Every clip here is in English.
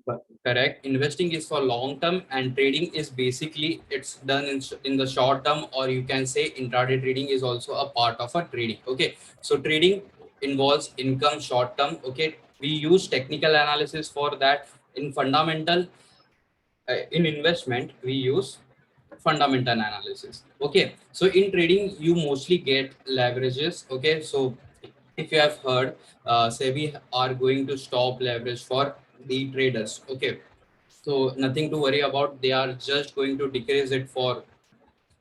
But correct. Investing is for long term, and trading is basically it's done in the short term, or you can say intraday trading is also a part of a trading. Okay, so trading involves income short term. Okay, we use technical analysis for that. In fundamental, in investment, we use fundamental analysis. Okay, so in trading, you mostly get leverages. Okay, so if you have heard, SEBI are going to stop leverage for the traders. Okay, so nothing to worry about. They are just going to decrease it for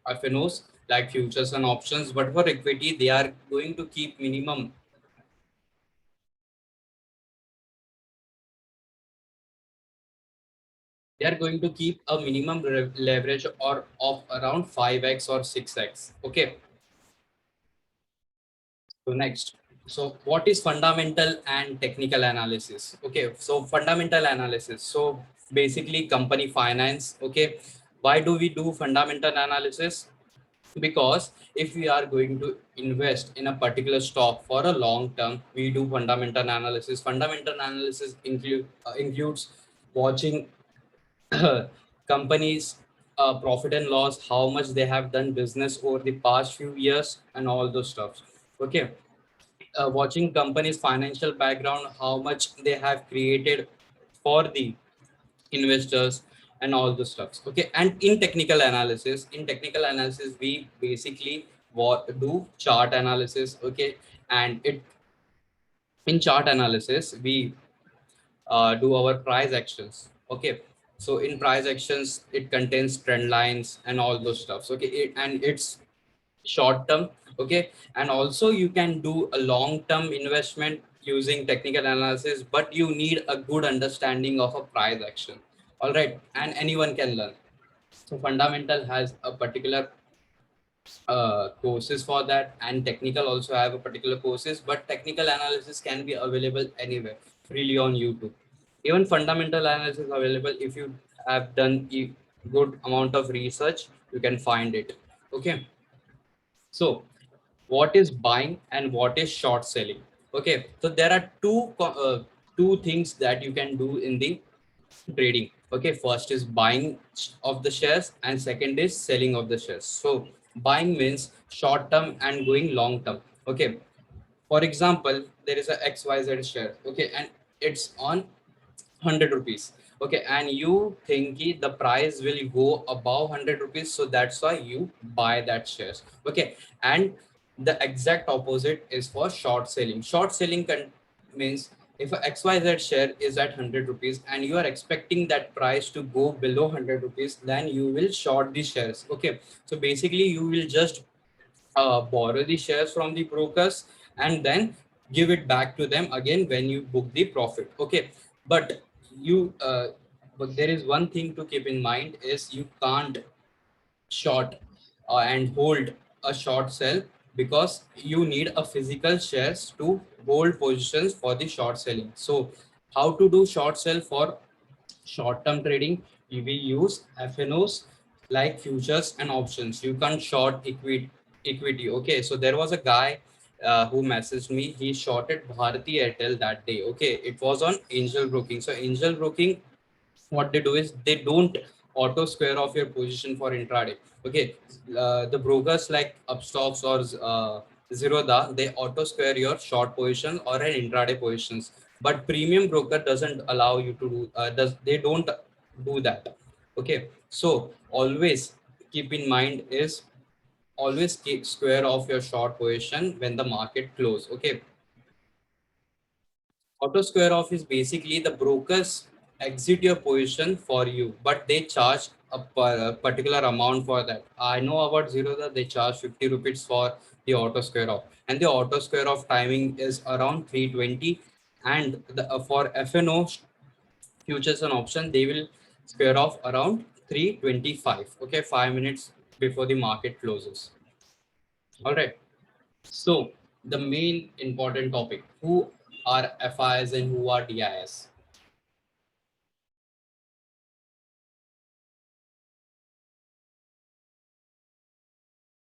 FNOs like futures and options. But for equity, they are going to keep minimum. They are going to keep a minimum leverage or of around 5x or 6x. Okay. So next, so what is fundamental and technical analysis? Okay, so fundamental analysis. So basically company finance. Okay, why do we do fundamental analysis? Because if we are going to invest in a particular stock for a long term, we do fundamental analysis. Fundamental analysis includes watching companies profit and loss, how much they have done business over the past few years, and all those stuff. Okay, watching companies financial background, how much they have created for the investors, and all the stuff. Okay, and in technical analysis we basically do chart analysis. Okay, and it in chart analysis we do our price actions. Okay, so in price actions it contains trend lines and all those stuff. Okay, and it's short term. Okay, and also you can do a long term investment using technical analysis, but you need a good understanding of a price action. All right, and anyone can learn. So fundamental has a particular courses for that, and technical also have a particular courses, but technical analysis can be available anywhere freely on YouTube. Even fundamental analysis is available. If you have done a good amount of research, you can find it. Okay, so what is buying and what is short selling? Okay, so there are two things that you can do in the trading. Okay, first is buying of the shares and second is selling of the shares. So buying means short term and going long term. Okay, for example, there is a XYZ share. Okay, and it's on 100 rupees. Okay, and you think the price will go above 100 rupees, so that's why you buy that shares. Okay, and the exact opposite is for short selling. Short selling means if a XYZ share is at 100 rupees and you are expecting that price to go below 100 rupees, then you will short the shares. Okay, so basically you will just borrow the shares from the brokers and then give it back to them again when you book the profit. Okay, but you but there is one thing to keep in mind is you can't short and hold a short sell, because you need a physical shares to hold positions for the short selling. So how to do short sell for short term trading? We use FNOs like futures and options. You can short equity. Okay, so there was a guy who messaged me. He shorted Bharati Airtel that day. Okay, it was on angel broking. So angel broking, what they do is they don't auto square off your position for intraday. Okay, the brokers like Upstocks or Zerodha, they auto square your short position or an intraday positions, but premium broker doesn't allow you to do they don't do that. Okay, so always keep in mind is always keep square off your short position when the market close. Okay, auto square off is basically the brokers exit your position for you, but they charge a particular amount for that. I know about Zerodha, they charge 50 rupees for the auto square off, and the auto square off timing is around 320. And for FNO futures and option, they will square off around 325. Okay, 5 minutes before the market closes. All right. So the main important topic: who are FIs and who are DIS?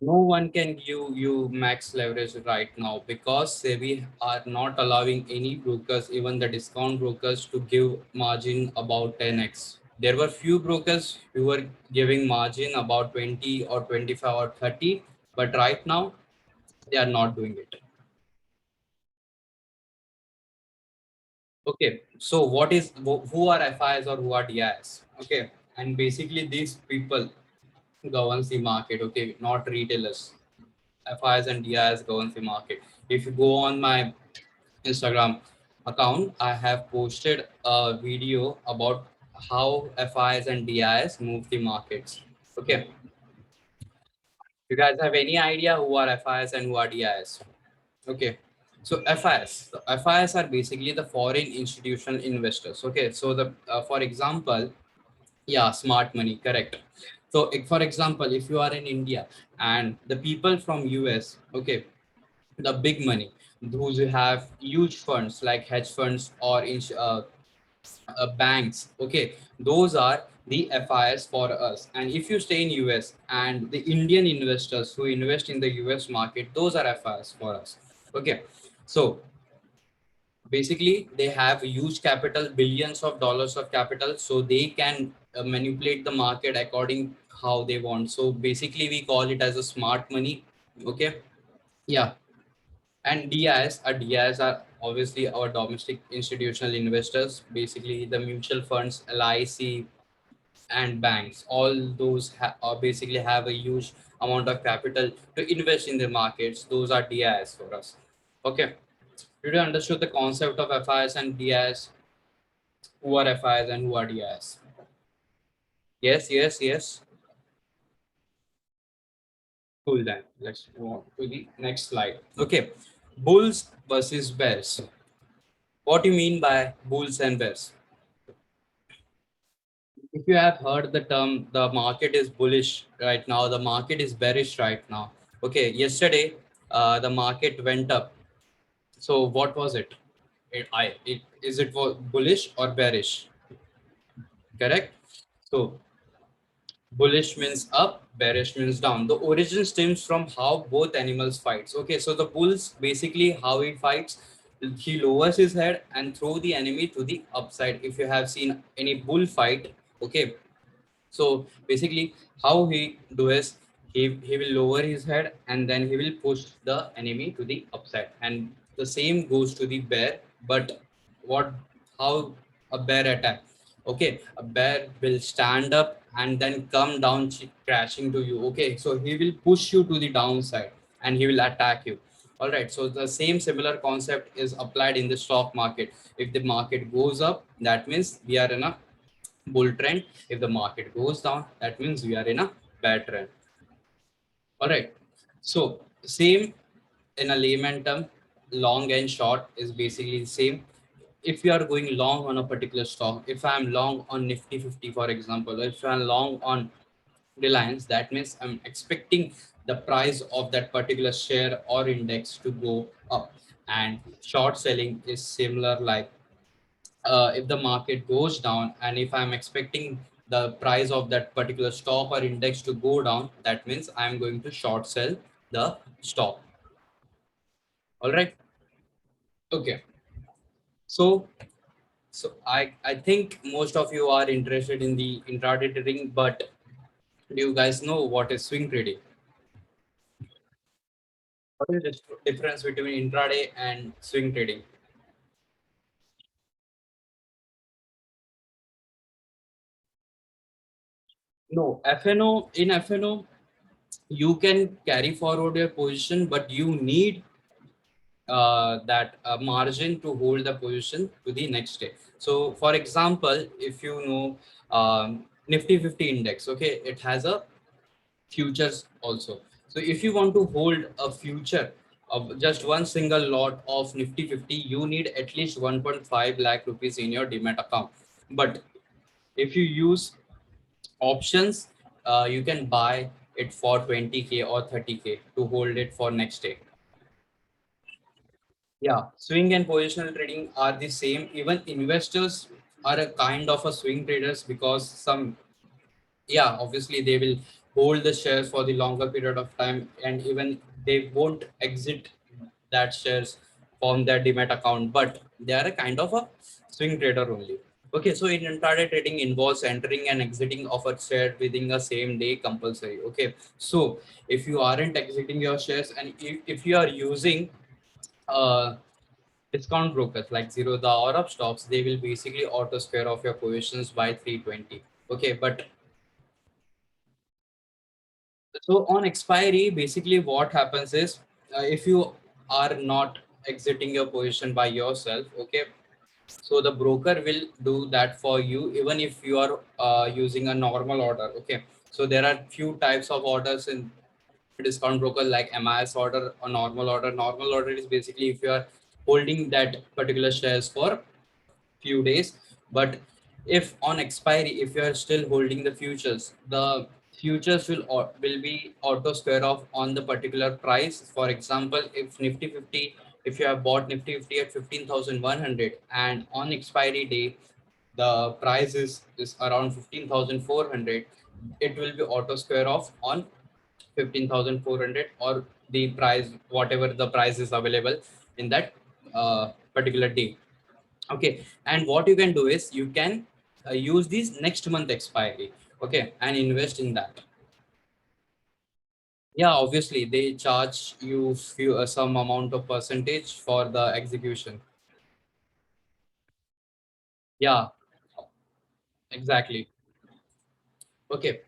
No one can give you max leverage right now because SEBI are not allowing any brokers, even the discount brokers, to give margin about 10x. There were few brokers who were giving margin about 20 or 25 or 30, but right now they are not doing it. Okay, so who are FIs or who are DIs? Okay, and basically these people governs the market. Okay, not retailers. FIs and DIs governs the market. If you go on my Instagram account, I have posted a video about how FIs and DIs move the markets. Okay, you guys have any idea who are FIs and who are DIs? Okay, so FIs are basically the foreign institutional investors. Okay, so the for example, yeah, smart money, correct. So for example, if you are in India and the people from US, okay, the big money, those who have huge funds like hedge funds or banks, okay, those are the FIs for us. And if you stay in US and the Indian investors who invest in the US market, those are FIs for us. Okay, so basically they have huge capital, billions of dollars of capital, so they can manipulate the market according how they want. So basically we call it as a smart money. Okay, yeah. And DIs are obviously our domestic institutional investors, basically the mutual funds, LIC, and banks. All those basically have a huge amount of capital to invest in the markets. Those are DIs for us. Okay. Did you understood the concept of FIs and DIs? Who are FIs and who are DIs? Yes, yes, yes. Cool then. Let's move on to the next slide. Okay. Bulls versus bears. What do you mean by bulls and bears? If you have heard the term, the market is bullish right now, the market is bearish right now. Okay, yesterday the market went up. So what was it? Is it was bullish or bearish? Correct. So bullish means up, bearish means down. The origin stems from how both animals fights. Okay, so the bulls basically how he fights. He lowers his head and throw the enemy to the upside. If you have seen any bull fight, okay, so basically, how he do is he will lower his head and then he will push the enemy to the upside. And the same goes to the bear. But what how a bear attack? Okay, a bear will stand up and then come down crashing to you. Okay, so he will push you to the downside and he will attack you. All right, so the same similar concept is applied in the stock market. If the market goes up, that means we are in a bull trend. If the market goes down, that means we are in a bad trend. All right. So same in a layman term, long and short is basically the same. If you are going long on a particular stock, if I'm long on Nifty 50, for example, or if I'm long on Reliance, that means I'm expecting the price of that particular share or index to go up. And short selling is similar, like if the market goes down and if I'm expecting the price of that particular stock or index to go down, that means I'm going to short sell the stock. All right. Okay. So I think most of you are interested in the intraday trading, but do you guys know what is swing trading? What is the difference between intraday and swing trading? No, FNO, in FNO you can carry forward your position, but you need that margin to hold the position to the next day. So for example, if you know Nifty 50 index, okay, it has a futures also. So if you want to hold a future of just one single lot of Nifty 50, you need at least 1.5 lakh rupees in your demat account. But if you use options, you can buy it for 20k or 30k to hold it for next day. Yeah, swing and positional trading are the same. Even investors are a kind of a swing traders because some, yeah, obviously they will hold the shares for the longer period of time, and even they won't exit that shares from their demat account, but they are a kind of a swing trader only. Okay, so in intraday trading involves entering and exiting of a share within the same day compulsory. Okay, so if you aren't exiting your shares, and if you are using discount brokers like Zerodha or Upstocks, they will basically auto square off your positions by 320. Okay, but so on expiry, basically what happens is, if you are not exiting your position by yourself, okay, so the broker will do that for you, even if you are using a normal order. Okay, so there are few types of orders in discount broker, like MIS order or normal order. Normal order is basically if you are holding that particular shares for few days, but if on expiry, if you are still holding the futures, the futures will be auto square off on the particular price. For example, if Nifty 50, if you have bought Nifty 50 at 15,100, and on expiry day the price is around 15,400, it will be auto square off on 15,400, or the price, whatever the price is available in that particular day. Okay, and what you can do is you can use this next month expiry, okay, and invest in that. Yeah, obviously they charge you few some amount of percentage for the execution. Yeah, exactly. Okay,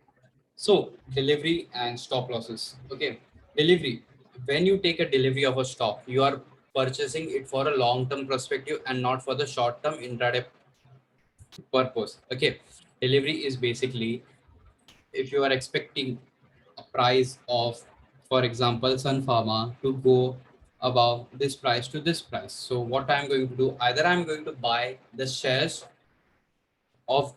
so delivery and stop losses. Okay, delivery, when you take a delivery of a stock, you are purchasing it for a long term perspective and not for the short term intraday purpose. Okay, delivery is basically if you are expecting a price of, for example, Sun Pharma to go above this price to this price. So what I'm going to do, either I'm going to buy the shares of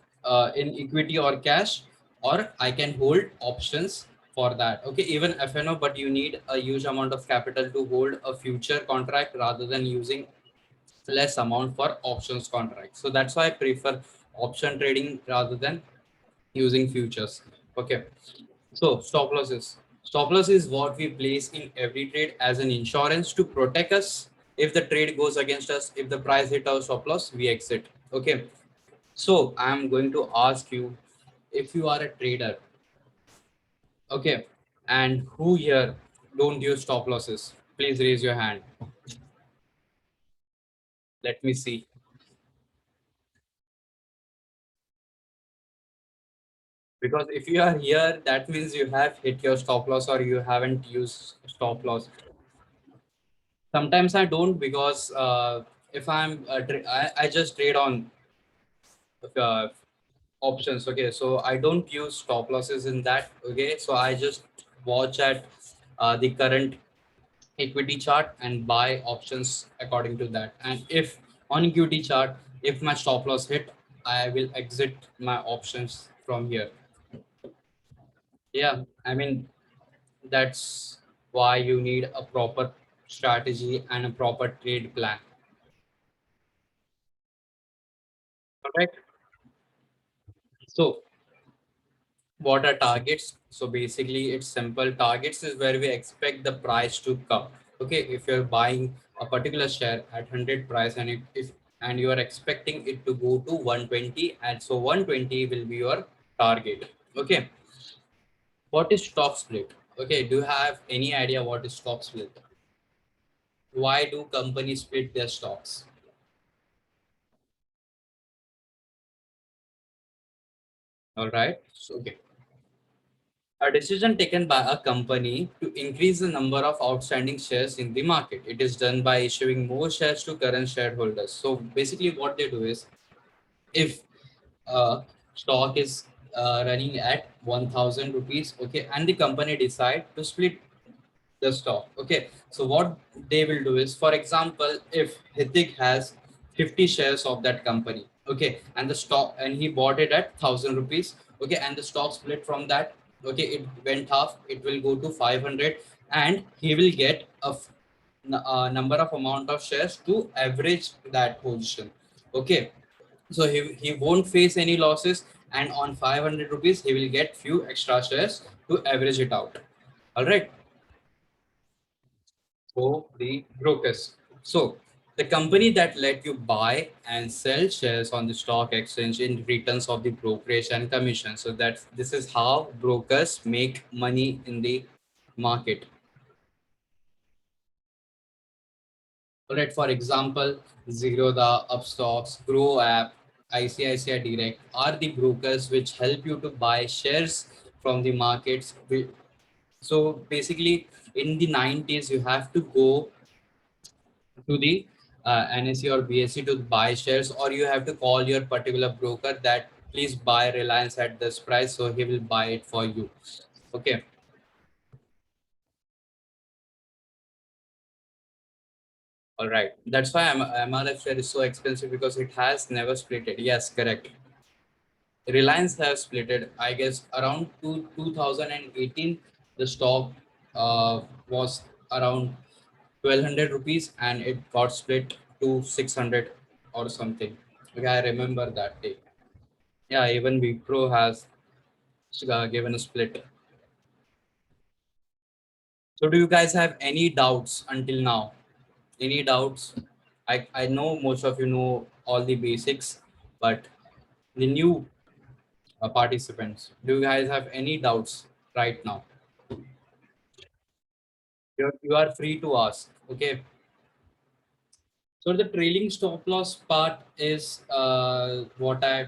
in equity or cash, or I can hold options for that. Okay, even FNO, but you need a huge amount of capital to hold a future contract rather than using less amount for options contract. So that's why I prefer option trading rather than using futures. Okay, so stop losses. Stop loss is what we place in every trade as an insurance to protect us. If the trade goes against us, if the price hit our stop loss, we exit. Okay. So I'm going to ask you, if you are a trader, okay, and who here don't use stop losses? Please raise your hand. Let me see. Because if you are here, that means you have hit your stop loss or you haven't used stop loss. Sometimes I don't, because if I just trade on uh, options. Okay, so I don't use stop losses in that. Okay, so I just watch at the current equity chart and buy options according to that. And if on equity chart, if my stop loss hit, I will exit my options from here. Yeah, I mean, that's why you need a proper strategy and a proper trade plan. Correct. So what are targets? So basically it's simple. Targets is where we expect the price to come. Okay, if you're buying a particular share at 100 price, and if and you are expecting it to go to 120, and so 120 will be your target. Okay, what is stock split? Okay, do you have any idea what is stock split? Why do companies split their stocks? All right, so okay, a decision taken by a company to increase the number of outstanding shares in the market. It is done by issuing more shares to current shareholders. So basically, what they do is, if stock is running at 1,000 rupees, okay, and the company decide to split the stock. Okay, so what they will do is, for example, if Hithik has 50 shares of that company, okay, and the stock, and he bought it at 1,000 rupees, okay, and the stock split from that, okay, it went half, it will go to 500, and he will get a number of amount of shares to average that position. Okay, so he won't face any losses, and on 500 rupees he will get few extra shares to average it out. All right. So the brokers. So the company that let you buy and sell shares on the stock exchange in returns of the brokerage and commission. So that this is how brokers make money in the market. All right. For example, Zerodha, Upstocks, Grow App, ICICI Direct are the brokers which help you to buy shares from the markets. So basically, in the 90s, you have to go to the NSE or BSE to buy shares, or you have to call your particular broker that please buy Reliance at this price, so he will buy it for you. Okay, all right. That's why MRF share is so expensive because it has never split it. Yes, correct. Reliance has split it. I guess around 2018, the stock was around 1200 rupees and it got split to 600 or something. Okay, I remember that day. Yeah, even Wipro has given a split. So, do you guys have any doubts until now? Any doubts? I know most of you know all the basics, but the new participants, do you guys have any doubts right now? You are free to ask. Okay. So, the trailing stop loss part is what I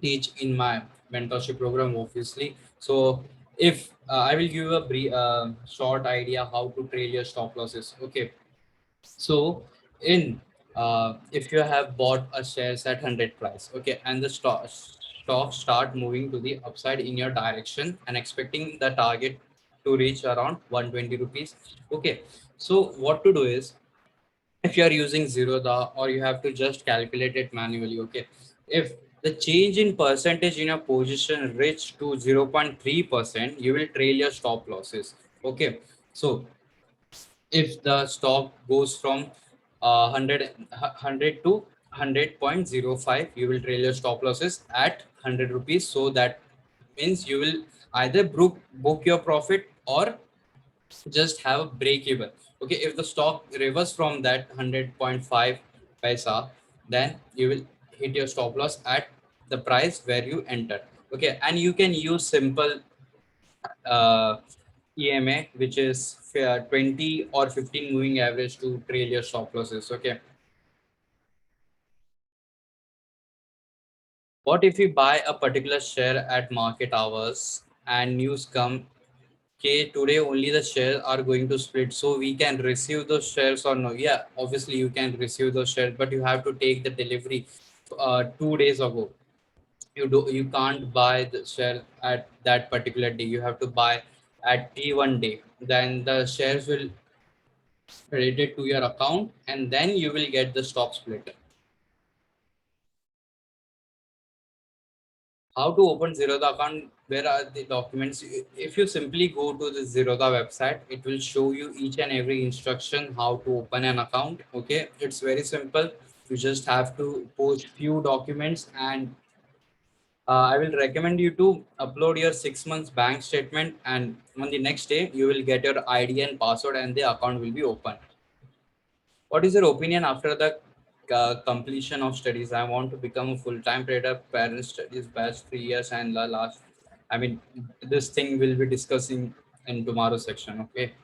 teach in my mentorship program, obviously. So if I will give a brief short idea how to trail your stop losses. Okay, so in if you have bought a shares at 100 price, okay, and the stock start moving to the upside in your direction and expecting the target to reach around 120 rupees. Okay, so what to do is, if you are using Zerodha, or you have to just calculate it manually. Okay, if the change in percentage in your position reach to 0.3%, you will trail your stop losses. Okay, so if the stock goes from 100 to 100.05, you will trail your stop losses at 100 rupees. So that means you will either book your profit or just have a break even. Okay, if the stock reverse from that 100.5 paisa, then you will hit your stop loss at the price where you entered. Okay, and you can use simple uh, EMA, which is 20 or 15 moving average to trail your stop losses. Okay, what if you buy a particular share at market hours and news come, okay, today only the shares are going to split, so we can receive those shares or no? Yeah, obviously you can receive those shares, but you have to take the delivery 2 days ago. You can't buy the share at that particular day. You have to buy at T1 day. Then the shares will credited to your account, and then you will get the stock split. How to open Zerodha account? Where are the documents? If you simply go to the Zerodha website, it will show you each and every instruction how to open an account. Okay, it's very simple. You just have to post few documents, and I will recommend you to upload your 6 months bank statement, and on the next day you will get your ID and password and the account will be open. What is your opinion after the completion of studies? I want to become a full-time trader. Parents studies batch 3 years and the last. I mean, this thing we'll be discussing in tomorrow section. Okay.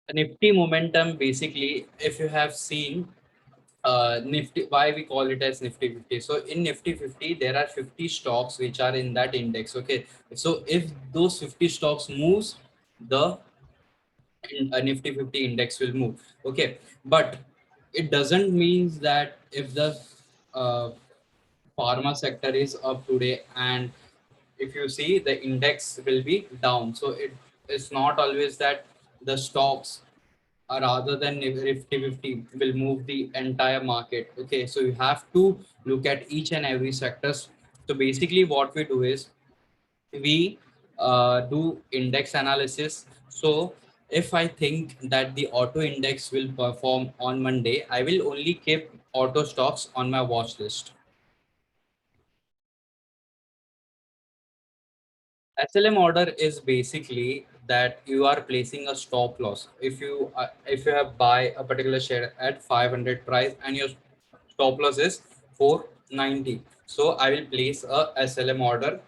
The Nifty momentum, basically, if you have seen Nifty, why we call it as Nifty 50. So in Nifty 50, there are 50 stocks which are in that index. Okay. So if those 50 stocks moves, the Nifty 50 index will move. Okay, but it doesn't mean that if the uh, pharma sector is up today and if you see the index will be down, so it's not always that the stocks are rather than Nifty 50 will move the entire market. Okay, so you have to look at each and every sectors. So basically what we do is we do index analysis. So If I think that the auto index will perform on Monday, I will only keep auto stocks on my watch list. SLM order is basically that you are placing a stop loss. If you have buy a particular share at 500 price and your stop loss is 490, so I will place a SLM order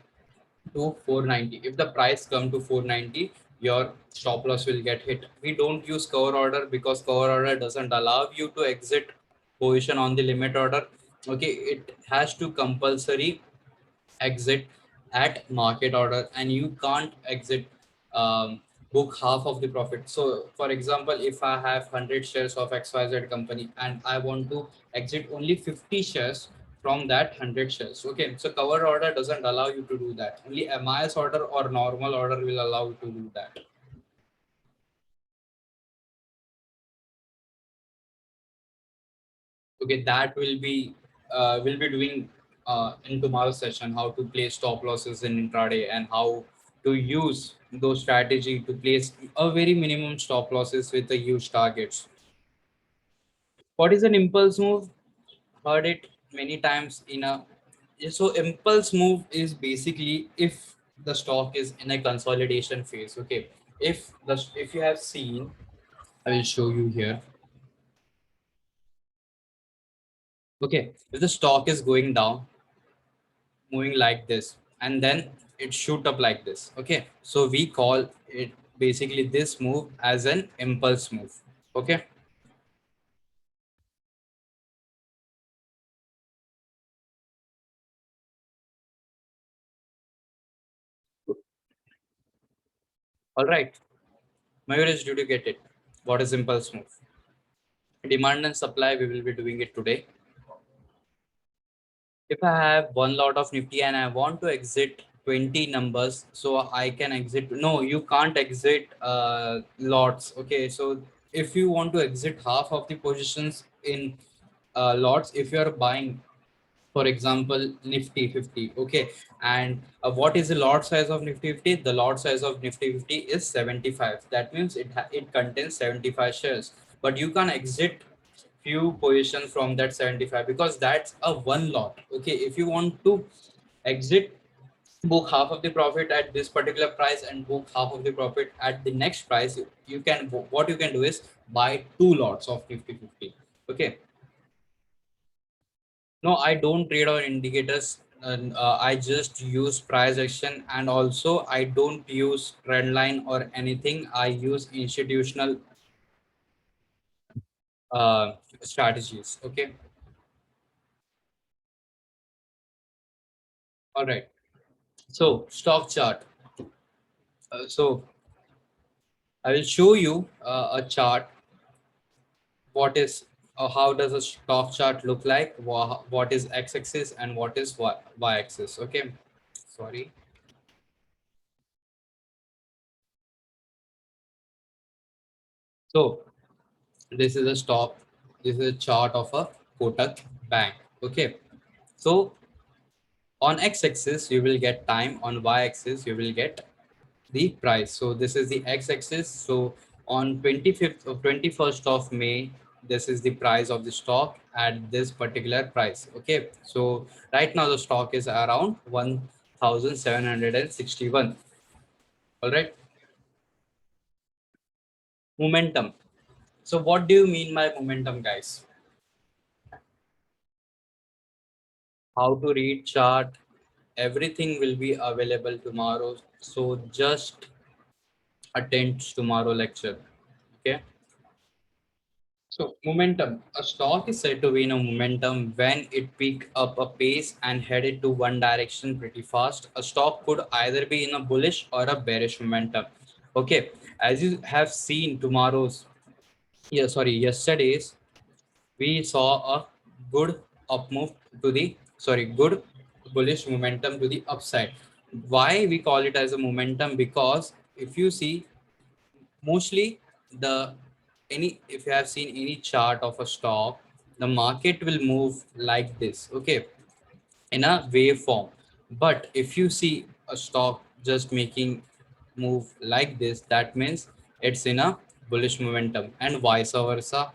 to 490. If the price come to 490, your stop loss will get hit. We don't use cover order because cover order doesn't allow you to exit position on the limit order. Okay, it has to compulsory exit at market order, and you can't exit book half of the profit. So for example, if I have 100 shares of XYZ company and I want to exit only 50 shares from that 100 shares, okay, so cover order doesn't allow you to do that. Only MIS order or normal order will allow you to do that. Okay, that will be doing in tomorrow's session, how to place stop losses in intraday and how to use those strategy to place a very minimum stop losses with the huge targets. What is an impulse move? Heard it many times in a so impulse move is basically if the stock is in a consolidation phase. Okay, if you have seen, I will show you here. Okay, if the stock is going down, moving like this, and then it shoot up like this. Okay, so we call it basically this move as an impulse move. Okay, all right. Mayuresh, did you get it? What is impulse move? Demand and supply, we will be doing it today. If I have one lot of Nifty and I want to exit 20 numbers, so I can exit. No, you can't exit lots. Okay, so if you want to exit half of the positions in lots, if you are buying, for example, Nifty 50, okay, and what is the lot size of Nifty 50? The lot size of Nifty 50 is 75. That means it contains 75 shares, but you can exit few positions from that 75 because that's a one lot. Okay, if you want to exit, book half of the profit at this particular price and book half of the profit at the next price, you can, what you can do is buy two lots of Nifty 50. Okay, no, I don't trade on indicators. I just use price action, and also I don't use trend line or anything. I use institutional strategies. Okay, all right. So stock chart. So I will show you a chart. What is how does a stock chart look like? What is x-axis and what is y-axis? Okay, sorry. So this is a stock. This is a chart of a Kotak Bank. Okay, so on x-axis you will get time. On y-axis you will get the price. So this is the x-axis. So on 25th or 21st of May, this is the price of the stock at this particular price. Okay, so right now the stock is around 1761. All right, momentum. So what do you mean by momentum, guys? How to read chart, everything will be available tomorrow, so just attend tomorrow lecture. Okay, so momentum. A stock is said to be in a momentum when it pick up a pace and headed to one direction pretty fast. A stock could either be in a bullish or a bearish momentum. Okay, as you have seen tomorrow's, yeah, sorry, yesterday's, we saw a good up move to the, sorry, good bullish momentum to the upside. Why we call it as a momentum? Because if you see, mostly the any, if you have seen any chart of a stock, the market will move like this, okay, in a waveform. But if you see a stock just making move like this, that means it's in a bullish momentum, and vice versa.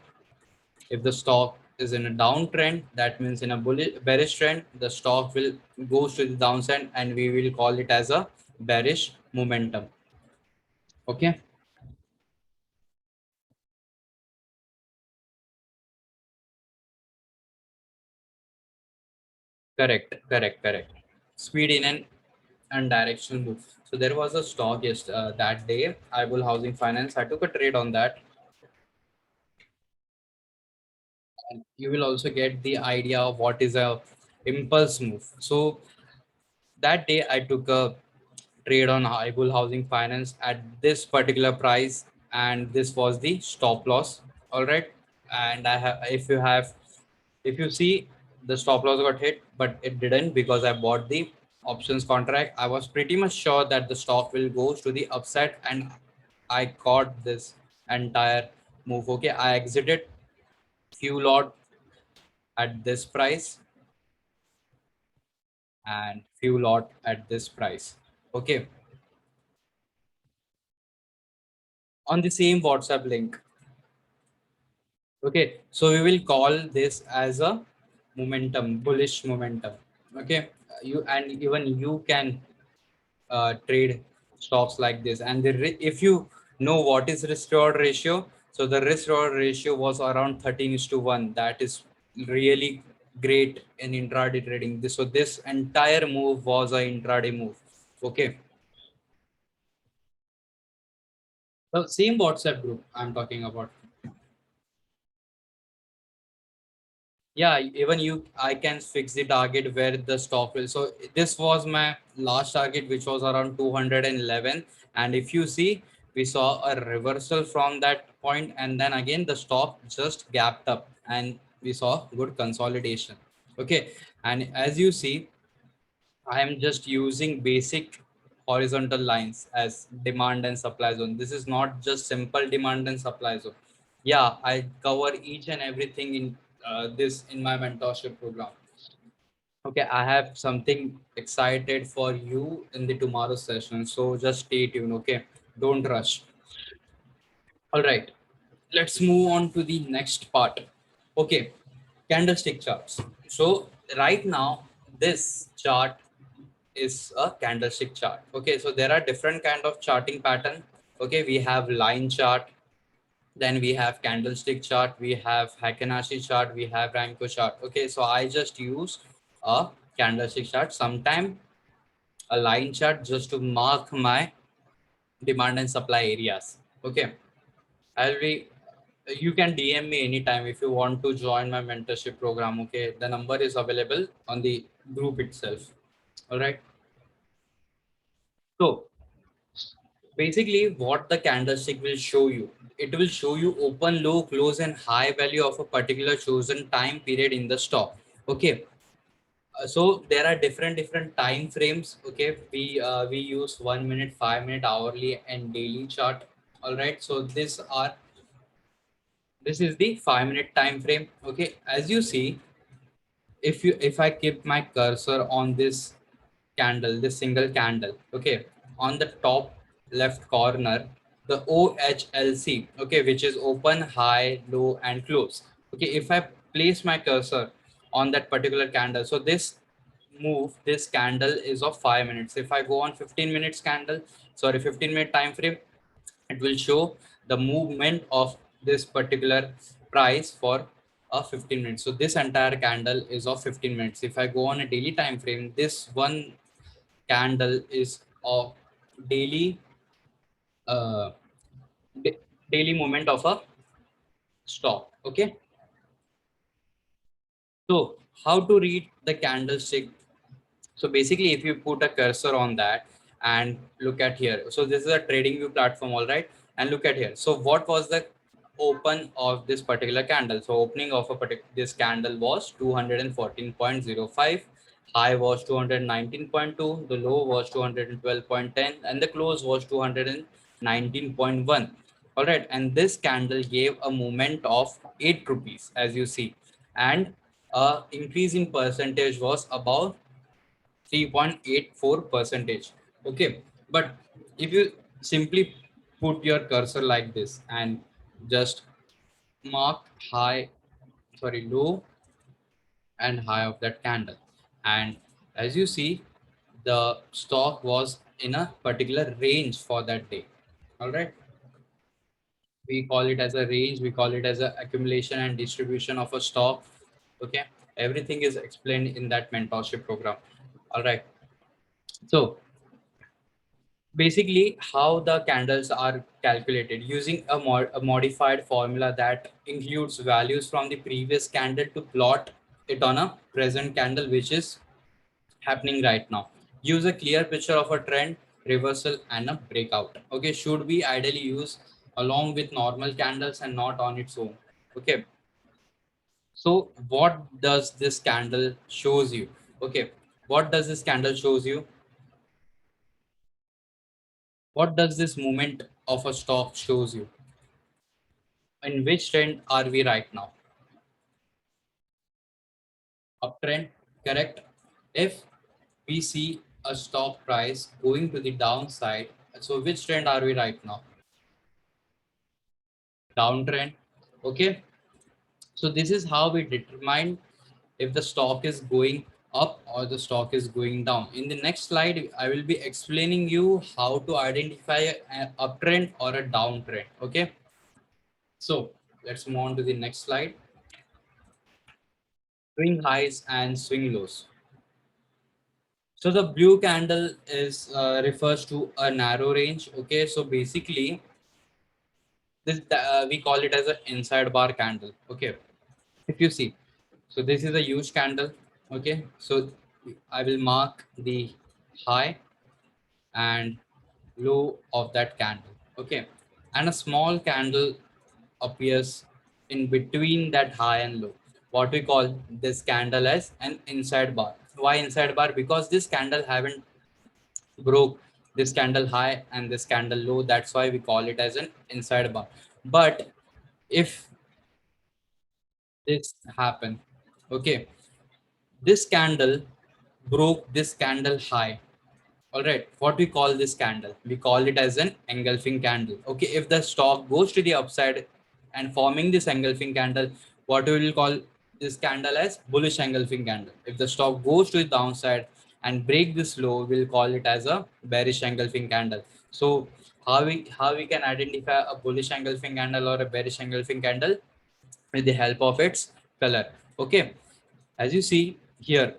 If the stock is in a downtrend, that means in a bearish trend, the stock will go to the downside, and we will call it as a bearish momentum. Okay. Correct. Speed in and directional move. So there was a stock that day, Ibul Housing Finance. I took a trade on that, and you will also get the idea of what is a impulse move. So that day, I took a trade on Ibul Housing Finance at this particular price, and this was the stop loss. All right, and I have, if you see, the stop loss got hit, but it didn't because I bought the options contract. I was pretty much sure that the stock will go to the upside, and I caught this entire move. Okay, I exited few lot at this price and few lot at this price. Okay, on the same WhatsApp link. Okay, so we will call this as a momentum, bullish momentum. Okay, you and even you can trade stocks like this. And if you know what is risk reward ratio, so the risk reward ratio was around 13:1. That is really great in intraday trading. So this entire move was a intraday move. Okay, the same WhatsApp group I'm talking about. Yeah, even you, I can fix the target where the stop will. So this was my last target, which was around 211. And if you see, we saw a reversal from that point, and then again the stop just gapped up, and we saw good consolidation. Okay, and as you see, I am just using basic horizontal lines as demand and supply zone. This is not just simple demand and supply zone. Yeah, I cover each and everything in this in my mentorship program. Okay, I have something excited for you in the tomorrow session. So just stay tuned. Okay, don't rush. All right, let's move on to the next part. Okay, candlestick charts. So right now, this chart is a candlestick chart. Okay, so there are different kind of charting pattern. Okay, we have line chart, then we have candlestick chart, we have Heikenhashi chart, we have Ramco chart. Okay, so I just use a candlestick chart, sometime a line chart, just to mark my demand and supply areas. Okay, I'll be, you can DM me anytime if you want to join my mentorship program. Okay, the number is available on the group itself. All right, so basically what the candlestick will show you, it will show you open, low, close, and high value of a particular chosen time period in the stock. Okay, so there are different time frames. Okay, we use 1 minute, 5 minute, hourly, and daily chart. All right, so this is the 5 minute time frame. Okay, as you see, if I keep my cursor on this candle, this single candle, okay, on the top left corner, the OHLC, okay, which is open, high, low, and close. Okay, if I place my cursor on that particular candle, so this candle is of 5 minutes. If I go on 15 minutes candle, sorry, 15-minute time frame, it will show the movement of this particular price for a 15 minutes. So this entire candle is of 15 minutes. If I go on a daily time frame, this one candle is of daily uh, da- daily movement of a stock. Okay, so how to read the candlestick? So basically, if you put a cursor on that and look at here, so this is a trading view platform, all right, and look at here. So what was the open of this particular candle? So opening of this candle was 214.05, high was 219.2, the low was 212.10, and the close was 219.1. All right, and this candle gave a movement of 8 rupees, as you see, and increase in percentage was about 3.84 percentage. Okay, but if you simply put your cursor like this and just mark high, sorry, low and high of that candle. And as you see, the stock was in a particular range for that day. All right. We call it as a range. We call it as a accumulation and distribution of a stock. Okay. Everything is explained in that mentorship program. All right. So basically how the candles are calculated using a modified formula that includes values from the previous candle to plot it on a present candle which is happening right now. Use a clear picture of a trend, reversal and a breakout. Okay, should be ideally used along with normal candles and not on its own. Okay, so what does this candle shows you? Okay, what does this candle shows you? What does this movement of a stock shows you? In which trend are we right now? Uptrend, correct? If we see a stock price going to the downside, so which trend are we right now? Downtrend. Okay, so this is how we determine if the stock is going up or the stock is going down. In the next slide, I will be explaining you how to identify an uptrend or a downtrend. Okay, so let's move on to the next slide. Swing highs and swing lows. So the blue candle is refers to a narrow range. Okay, so basically this we call it as an inside bar candle. Okay, if you see, so this is a huge candle. Okay, so I will mark the high and low of that candle. Okay, and a small candle appears in between that high and low. What we call this candle as an inside bar. Why inside bar? Because this candle haven't broke this candle high and this candle low. That's why we call it as an inside bar. But if this happen, okay, this candle broke this candle high. All right, what we call this candle? We call it as an engulfing candle. Okay, if the stock goes to the upside and forming this engulfing candle, what we will call this candle as bullish engulfing candle. If the stock goes to the downside and break this low, we'll call it as a bearish engulfing candle. So how we can identify a bullish engulfing candle or a bearish engulfing candle? With the help of its color. Okay, as you see here,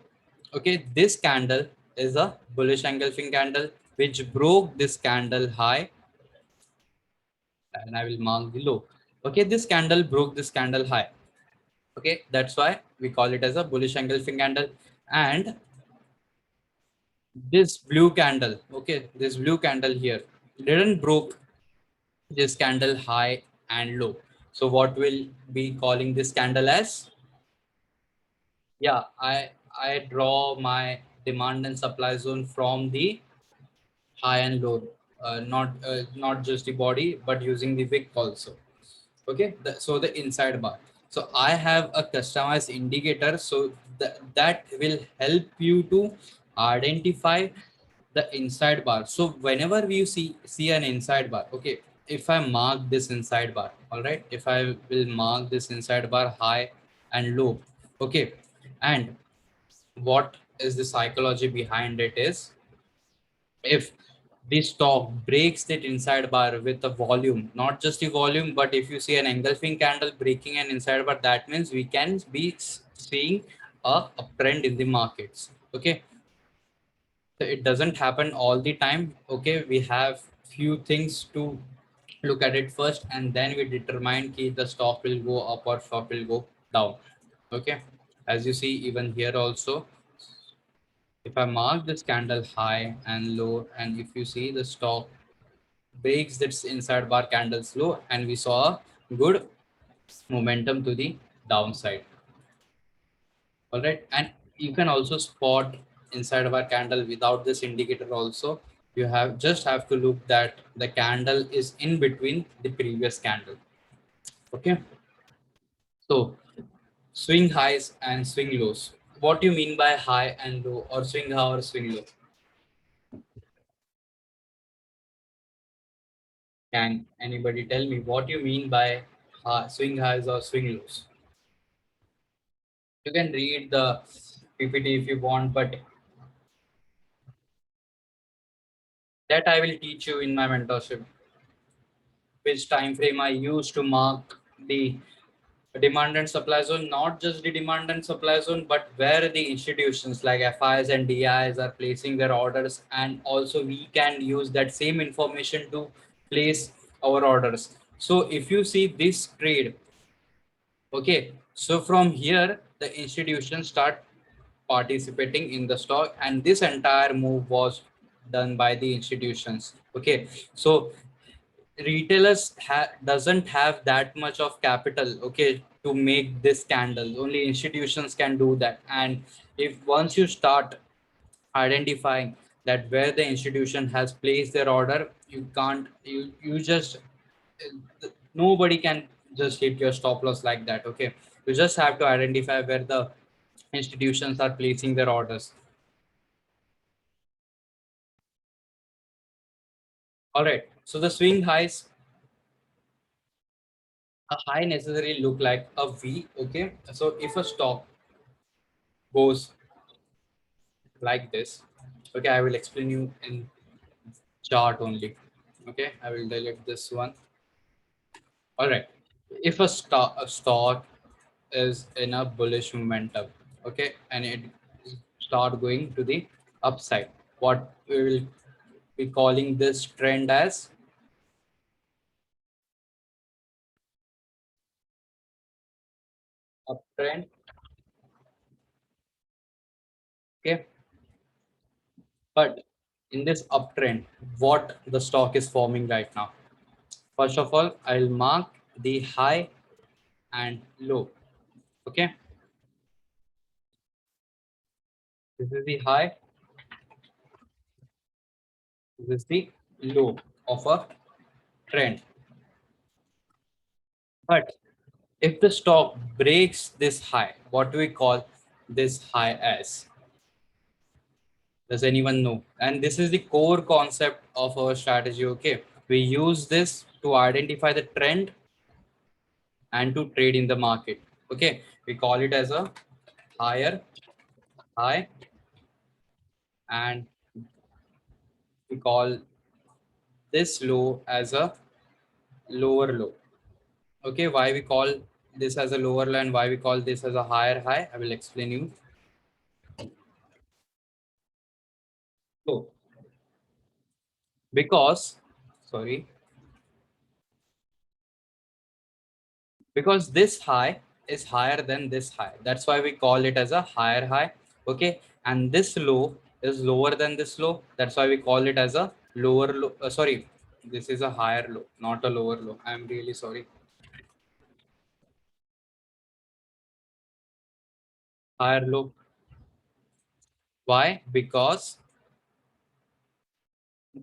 okay, this candle is a bullish engulfing candle which broke this candle high, and I will mark the low. Okay, this candle broke this candle high. Okay, that's why we call it as a bullish engulfing candle. And this blue candle, okay, this blue candle here didn't broke this candle high and low. So what will be calling this candle as? Yeah, I draw my demand and supply zone from the high and low, not just the body, but using the wick also. Okay, so the inside bar. So I have a customized indicator, so that will help you to identify the inside bar. So whenever you see an inside bar, okay, if I mark this inside bar, all right, if I will mark this inside bar high and low, okay, and what is the psychology behind it is, if the stock breaks that inside bar with the volume, not just the volume, but if you see an engulfing candle breaking an inside bar, that means we can be seeing a uptrend in the markets. Okay, so it doesn't happen all the time. Okay, we have few things to look at it first, and then we determine ki the stock will go up or stock will go down. Okay, as you see even here also, if I mark this candle high and low, and if you see the stock breaks this inside bar candles low, and we saw a good momentum to the downside. All right, and you can also spot inside bar candle without this indicator also. You have to look that the candle is in between the previous candle. Okay, so swing highs and swing lows. What do you mean by high and low, or swing high or swing low? Can anybody tell me what you mean by swing highs or swing lows? You can read the PPT if you want, but that I will teach you in my mentorship, which time frame I use to mark the demand and supply zone, not just the demand and supply zone, but where the institutions like FIs and DIs are placing their orders. And also we can use that same information to place our orders. So if you see this trade, okay, so from here, the institutions start participating in the stock, and this entire move was done by the institutions. Okay, so retailers doesn't have that much of capital, okay, to make this candle. Only institutions can do that. And if once you start identifying that where the institution has placed their order, you can't, you just, nobody can just hit your stop loss like that. Okay, you just have to identify where the institutions are placing their orders. All right, so the swing highs, a high necessarily look like a V. Okay, so if a stock goes like this, okay, I will explain you in chart only. Okay, I will delete this one. All right, if a stock is in a bullish momentum, okay, and it start going to the upside, what we will be calling this trend as uptrend. Okay, but in this uptrend, what the stock is forming right now, first of all, I'll mark the high and low. Okay, this is the high, this is the low of a trend. But if the stock breaks this high, what do we call this high as? Does anyone know? And this is the core concept of our strategy. Okay, we use this to identify the trend and to trade in the market. Okay, we call it as a higher high, and we call this low as a lower low. Okay, why we call this as a lower low and why we call this as a higher high, I will explain you. So because, sorry, because this high is higher than this high, that's why we call it as a higher high. Okay, and this low is lower than this low, that's why we call it as a lower low. Sorry, this is a higher low, not a lower low. I'm really sorry. Higher low. Why? Because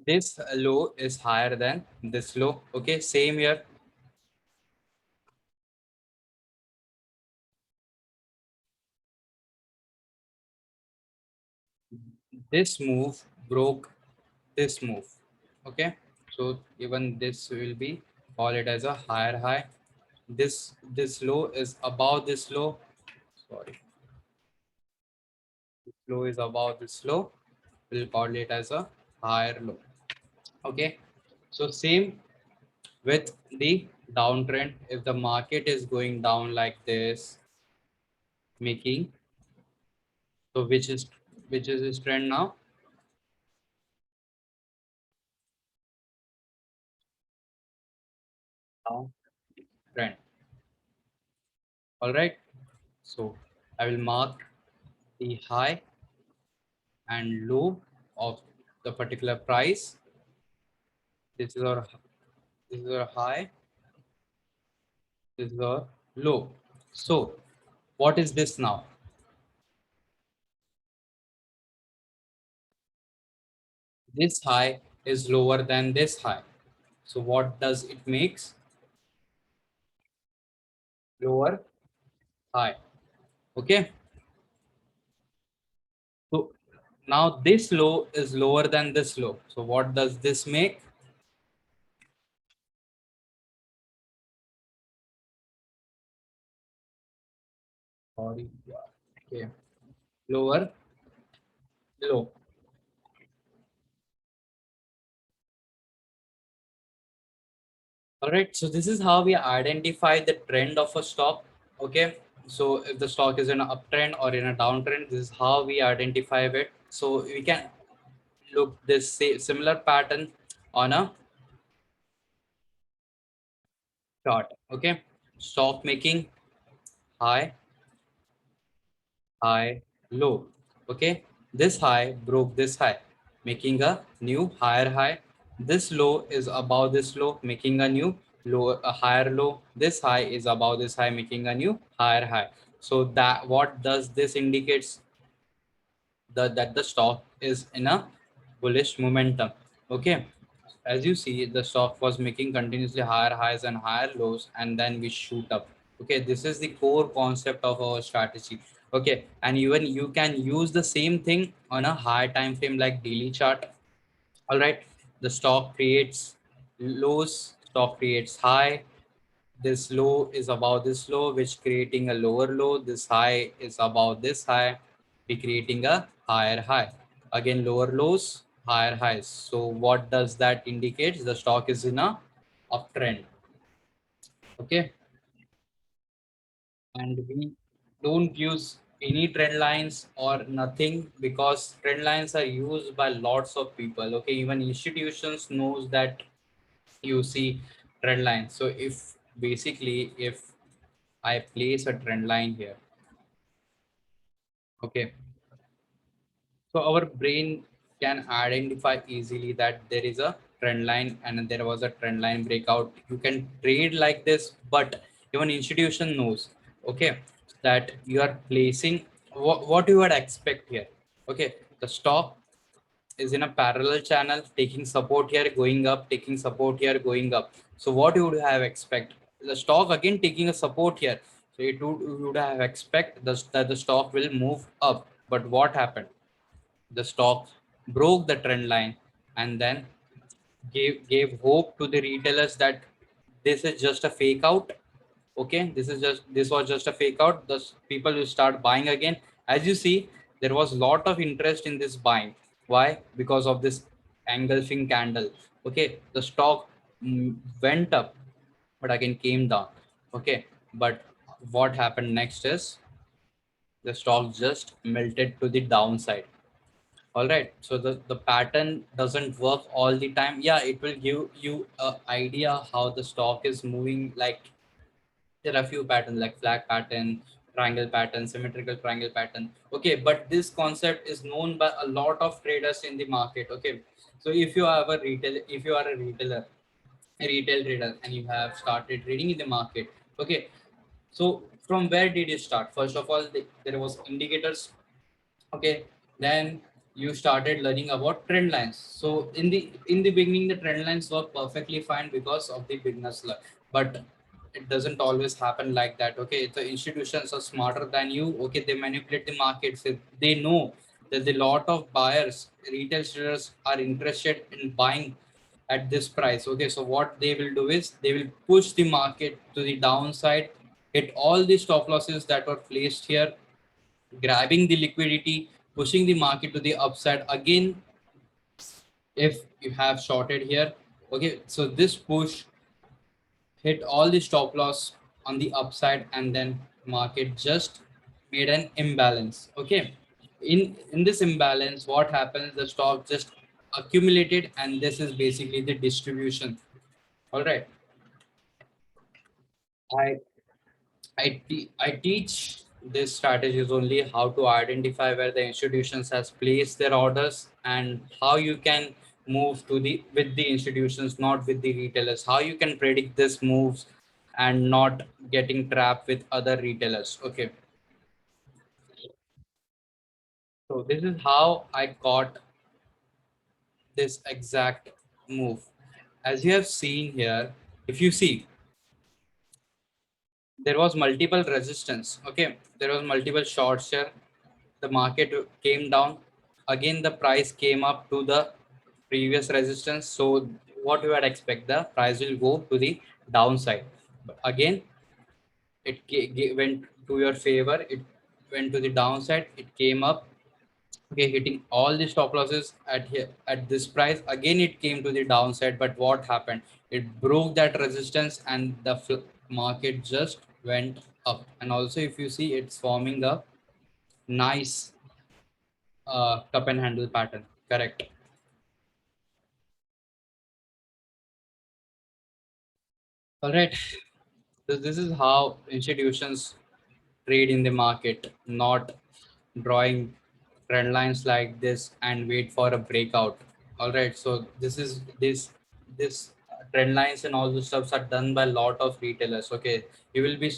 this low is higher than this low. Okay, same here. This move broke this move. Okay, so even this will be call it as a higher high. This low is above this low. Sorry, this low is above this low. We'll call it as a higher low. Okay, so same with the downtrend. If the market is going down like this, making, so which is this trend now? Down trend. All right. So I will mark the high and low of the particular price. This is our high, this is our low. So what is this now? This high is lower than this high. So what does it makes? Lower high. Okay. So now this low is lower than this low. So what does this make? Sorry. Okay. Lower, low. All right. So this is how we identify the trend of a stock. Okay. So if the stock is in an uptrend or in a downtrend, this is how we identify it. So we can look this similar pattern on a chart. Okay. Stock making high, high, low. Okay. This high broke this high, making a new higher high. This low is above this low, making a new low, a higher low. This high is above this high, making a new higher high. So that what does this indicates? That the stock is in a bullish momentum. Okay, as you see, the stock was making continuously higher highs and higher lows, and then we shoot up. Okay, this is the core concept of our strategy. Okay, and even you can use the same thing on a higher time frame like daily chart. All right, the stock creates lows, stock creates high. This low is above this low, which creating a lower low. This high is above this high, be creating a higher high. Again, lower lows, higher highs. So what does that indicate? The stock is in a uptrend. Okay, and we don't use any trend lines or nothing because trend lines are used by lots of people. Okay, even institutions knows that you see trend lines. So if basically if I place a trend line here. Okay. So our brain can identify easily that there is a trend line and there was a trend line breakout. You can trade like this, but even institution knows, okay, that you are placing what you would expect here. Okay. The stock is in a parallel channel, taking support here, going up, taking support here, going up. So what you would have expect? The stock again taking a support here. So you would have expect that the stock will move up. But what happened? The stock broke the trend line and then gave hope to the retailers that this is just a fake out. Okay, this was just a fake out. The people will start buying again. As you see, there was lot of interest in this buying. Why? Because of this engulfing candle. Okay, the stock went up but again came down. Okay, but what happened next is the stock just melted to the downside. All right, so the pattern doesn't work all the time. Yeah, it will give you a idea how the stock is moving. Like there are few patterns like flag pattern, triangle pattern, symmetrical triangle pattern. Okay, but this concept is known by a lot of traders in the market. Okay, so if you are a retailer, a retail trader, and you have started trading in the market. Okay, so from where did you start? First of all, there was indicators. Okay, then you started learning about trend lines. So in the beginning, the trend lines work perfectly fine because of the beginner's luck, but it doesn't always happen like that. Okay, the institutions are smarter than you. Okay, they manipulate the markets. They know that the lot of buyers, retail traders are interested in buying at this price. Okay, so what they will do is they will push the market to the downside, hit all the stop losses that were placed here, grabbing the liquidity, pushing the market to the upside. Again, if you have shorted here, okay, so this push hit all the stop loss on the upside, and then market just made an imbalance. Okay, in this imbalance, what happens? The stock just accumulated, and this is basically the distribution. All right, I I teach these strategies only how to identify where the institutions has placed their orders and how you can move to the with the institutions, not with the retailers. How you can predict this moves and not getting trapped with other retailers. Okay, so this is how I got this exact move. As you have seen here, if you see, there was multiple resistance. Okay, there was multiple shorts here. The market came down again, the price came up to the previous resistance. So what you would expect, the price will go to the downside, but again it went to your favor. It went to the downside. It came up, okay, hitting all the stop losses at here at this price. Again, it came to the downside. But what happened? It broke that resistance, and the market just went up. And also, if you see, it's forming a nice cup and handle pattern. Correct. All right. So this is how institutions trade in the market, not drawing trend lines like this and wait for a breakout. All right. So this trend lines and all those stuffs are done by a lot of retailers. Okay, you will be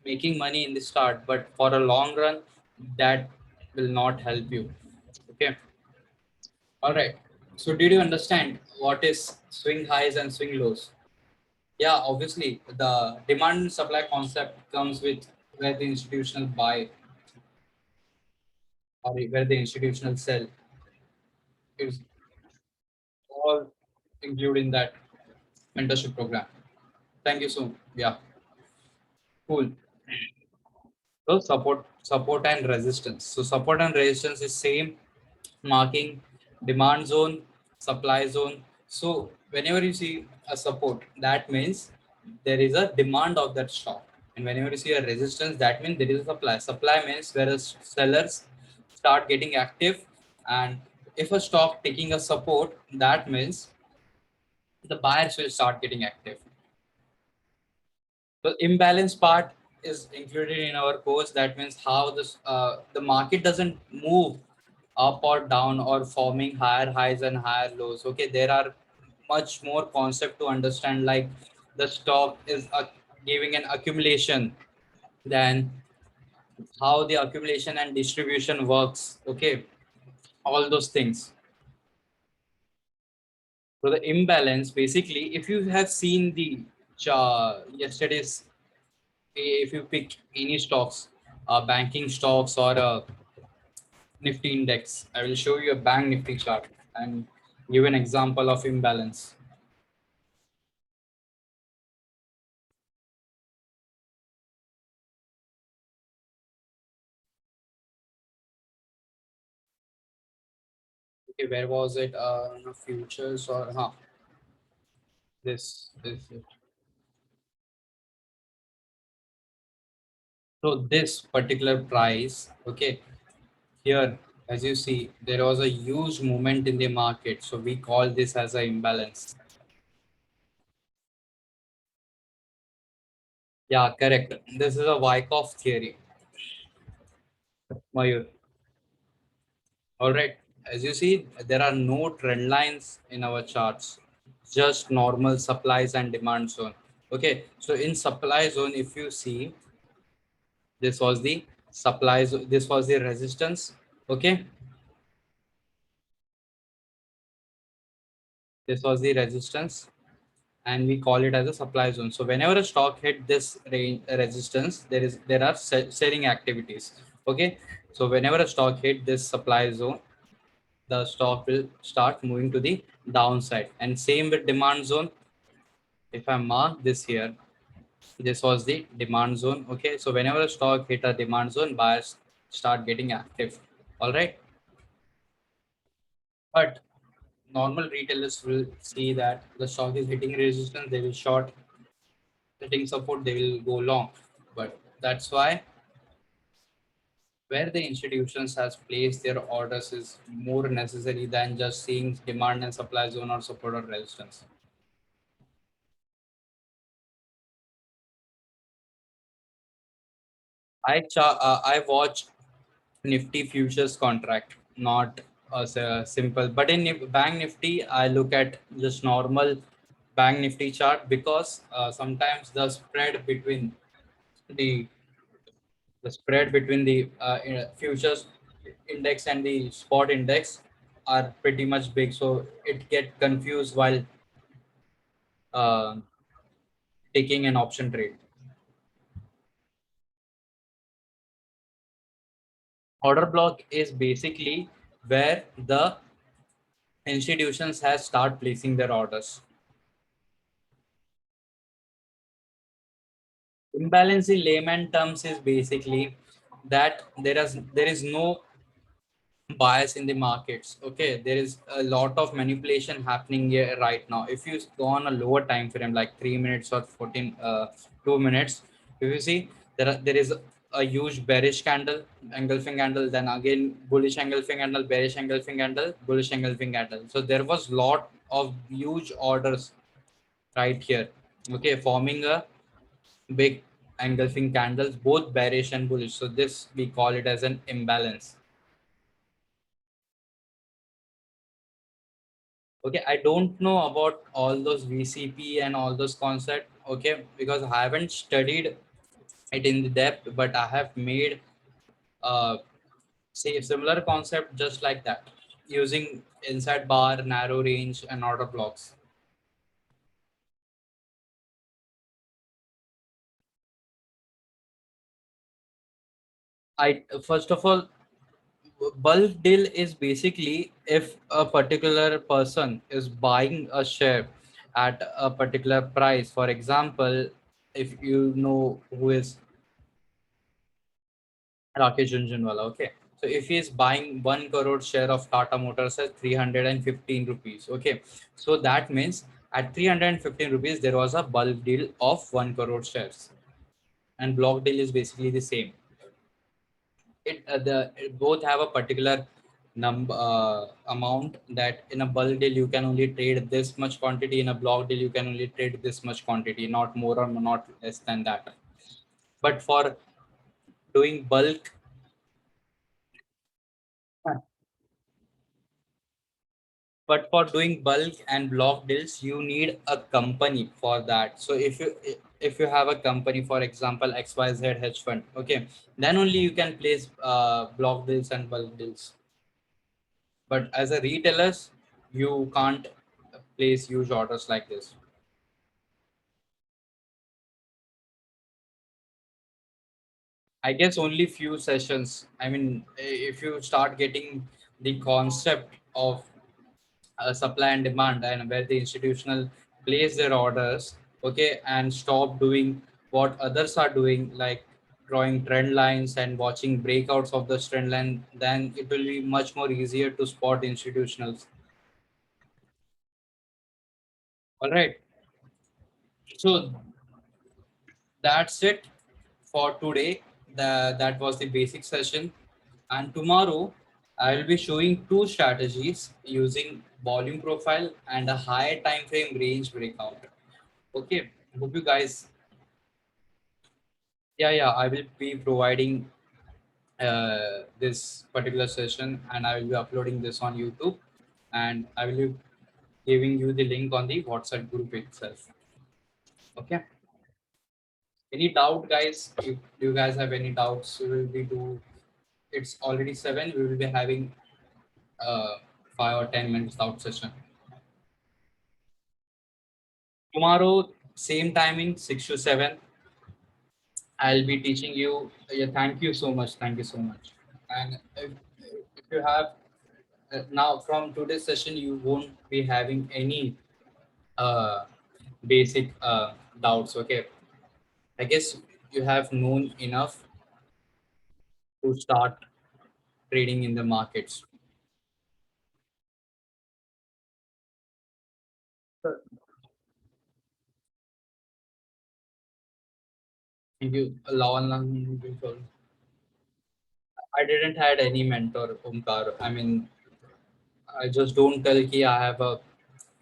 making money in the start, but for a long run, that will not help you. Okay. All right. So did you understand what is swing highs and swing lows? Yeah, obviously the demand and supply concept comes with where the institutional buy or where the institutional sell is all included in that mentorship program. Thank you so yeah, cool. So support and resistance. So support and resistance is same marking demand zone, supply zone. So whenever you see a support, that means there is a demand of that stock. And whenever you see a resistance, that means there is a supply. Supply means whereas sellers start getting active. And if a stock taking a support, that means the buyers will start getting active. The imbalance part is included in our course. That means how this the market doesn't move up or down or forming higher highs and higher lows. Okay, there are much more concept to understand, like the stock is giving an accumulation, then how the accumulation and distribution works. Okay, all those things. So the imbalance, basically, if you have seen the yesterday's, if you pick any stocks, banking stocks or a Nifty index, I will show you a bank Nifty chart and give an example of imbalance. Okay, where was it? No, futures or this. So this particular price, okay, here as you see, there was a huge movement in the market. So we call this as an imbalance. Yeah, correct. This is a Wyckoff theory, Mayur. All right. As you see, there are no trend lines in our charts, just normal supplies and demand zone. Okay. So in supply zone, if you see, this was the supplies, this was the resistance. Okay. This was the resistance, and we call it as a supply zone. So whenever a stock hit this range resistance, there are selling activities. Okay. So whenever a stock hit this supply zone, the stock will start moving to the downside. And same with demand zone. If I mark this here, this was the demand zone. Okay, so whenever a stock hit a demand zone, buyers start getting active. All right, but normal retailers will see that the stock is hitting resistance, they will short, hitting support, they will go long. But that's why where the institutions has placed their orders is more necessary than just seeing demand and supply zone or support or resistance. I watch Nifty futures contract, not as a simple. But in Bank Nifty, I look at just normal Bank Nifty chart because sometimes the the spread between the futures index and the spot index are pretty much big, so it get confused while uh, taking an option trade. Order block is basically where the institutions has start placing their orders. Imbalance in layman terms is basically that there is no bias in the markets. Okay, there is a lot of manipulation happening here right now. If you go on a lower time frame like 3 minutes or 14 2 minutes, if you see there is a huge bearish candle, engulfing candle, then again bullish engulfing candle, bearish engulfing candle, bullish engulfing candle. So there was lot of huge orders right here, okay, forming a big engulfing candles, both bearish and bullish. So this we call it as an imbalance. Okay, I don't know about all those VCP and all those concepts, okay, because I haven't studied it in the depth, but I have made say similar concept just like that, using inside bar, narrow range, and order blocks. I first of all, bulk deal is basically if a particular person is buying a share at a particular price. For example, if you know who is Rakesh Jhunjhunwala, okay. So if he is buying 1 crore share of Tata Motors at 315 rupees, okay. So that means at 315 rupees there was a bulk deal of 1 crore shares, and block deal is basically the same. It both have a particular number amount, that in a bulk deal you can only trade this much quantity, in a block deal you can only trade this much quantity, not more or not less than that. But for doing bulk, and block deals, you need a company for that. So if you have a company, for example XYZ hedge fund, okay, then only you can place block deals and bulk deals. But as a retailers, you can't place huge orders like this. I guess only few sessions. I mean, if you start getting the concept of supply and demand, and where the institutional place their orders, okay, and stop doing what others are doing, like drawing trend lines and watching breakouts of the trend line, then it will be much more easier to spot institutionals. All right, so that's it for today. That was the basic session. And tomorrow, I will be showing two strategies using volume profile and a higher time frame range breakout. Okay, hope you guys. Yeah, yeah, I will be providing this particular session, and I will be uploading this on YouTube, and I will be giving you the link on the WhatsApp group itself. Okay. Any doubt, guys? If you guys have any doubts, we will be do. It's already 7. We will be having 5 or 10 minutes out session. Tomorrow, same timing, 6 to 7. I'll be teaching you. Yeah, thank you so much. Thank you so much. And if you have now from today's session, you won't be having any uh, basic doubts. Okay, I guess you have known enough to start trading in the markets. Sure. Thank you. I didn't had any mentor, Omkar. I mean, I just don't tell ki I have a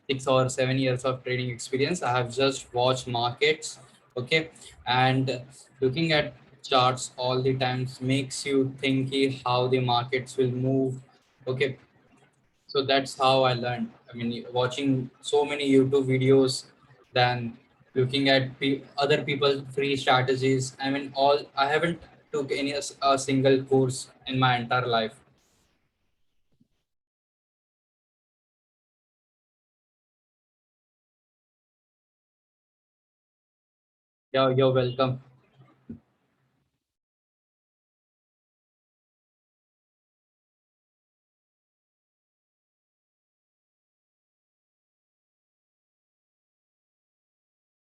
6 or 7 years of trading experience. I have just watched markets, okay, and looking at charts all the times makes you think ki how the markets will move, okay. So that's how I learned. I mean, watching so many YouTube videos, then looking at other people's free strategies. I mean, all I haven't took any a single course in my entire life. Yeah, you're welcome.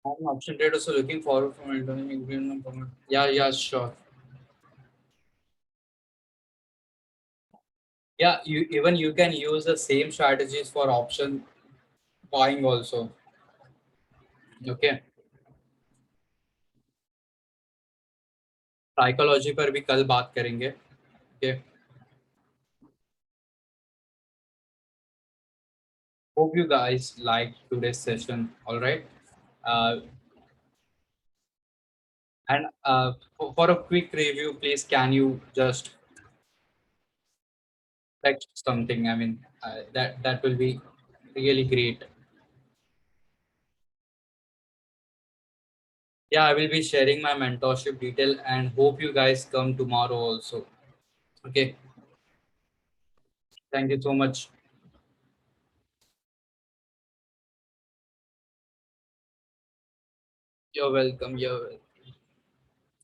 I'm option trade, so looking forward from it. Yeah, yeah, sure. Yeah, you can use the same strategies for option buying also. Okay. Psychology पर भी कल बात करेंगे. Okay. Hope you guys liked today's session. All right. Uh, and for a quick review, please can you just text something? I mean, that will be really great. Yeah, I will be sharing my mentorship detail and hope you guys come tomorrow also. Okay. Thank you so much. You're welcome. You're welcome.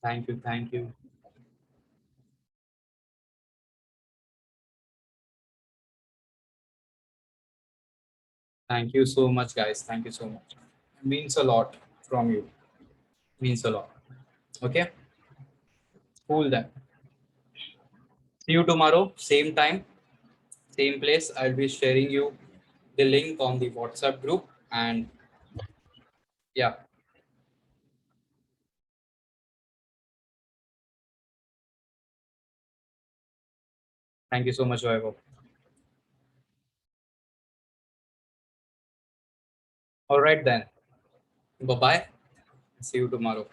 Thank you. Thank you. Thank you so much, guys. Thank you so much. It means a lot from you. Means a lot. Okay. Cool then. See you tomorrow. Same time, same place. I'll be sharing you the link on the WhatsApp group. And yeah, thank you so much, Vaibhav. All right then. Bye bye. See you tomorrow.